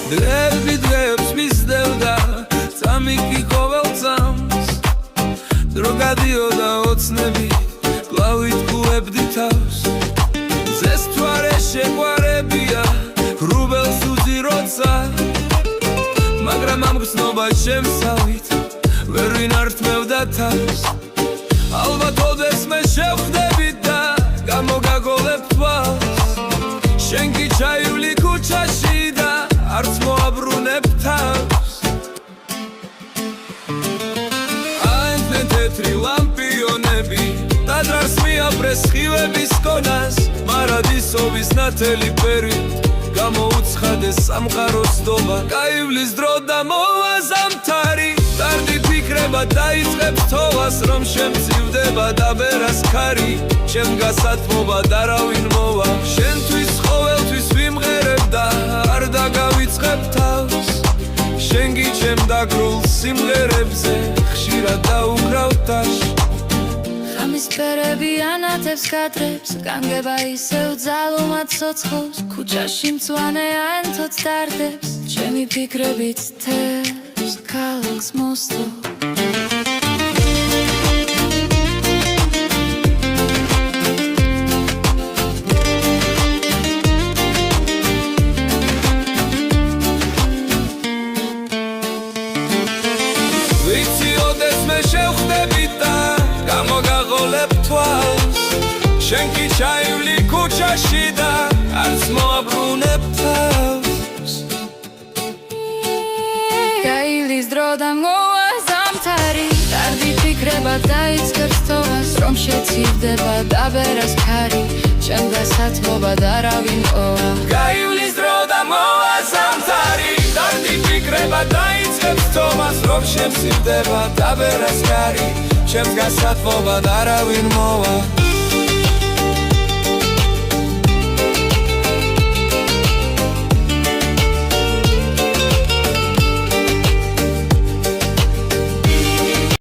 დღეებს მისდევდა წამი კი ყოველ წამს დრო გადიოდა ოცნები კლავით გუებდი თავს ზესთვარე შეყვარებია რუბელს უძი როცა მაგრამ ამ გრძნობა შემსავით ვერ ვინართმევდა თავს ალბათ ოდეს მე შევხვდები და გამოგაგოლებ თვალს შენ კი ჩაივლი ქუჩაში და არც მოაბრუნებ თავს აენთნენ თეთრი ლამპიონები ტაძარს მიაბრეს სხივების კონას მარადისობის ნათელი ფერით გამოუცხადეს სამყაროს დობა გაივლის დრო და მოვა ზამთარი ტარდი ფიქრება დაიწყებს თოვას რომ შემწივდება დაბერას ქარი ჩემ გასათმობა და რავინ მოვა შენთვის ყოველთვის ვიმღერებ და არ დაგავიწყებ თავს შენ კი ჩემ დაგრულ სიმღერებზე ხშირად დაუკრავ ტაში ხამის ფერები ანათებს კადრებს განგება ისევ ძალუმად ცოცხლობს ქუჩაში მწვანე აენთოთ დარდებს ჩემი ფიქრებით თევს ქალაქს მოსწო ვიცი ოდეს მე შევხვდები და გამოგაღოლებ თვალს შენ კი ჩაივლი ქუჩაში და არც მოაბრუნებ თავს გაივლის დრო და მოვა ზამთარი ტარდი ფიქრება დაიწყებს თოვას რომ შეცივდება დაბერას ქარი ჩემ გასათმობა და რავინ მოვა გაივლის დრო და მოვა ზამთარი ტარდი ფიქრება დაიწყებს თოვას რომ შემცირდება დაბერას ქარი ჩემ გასათმობა და რავინ მოვა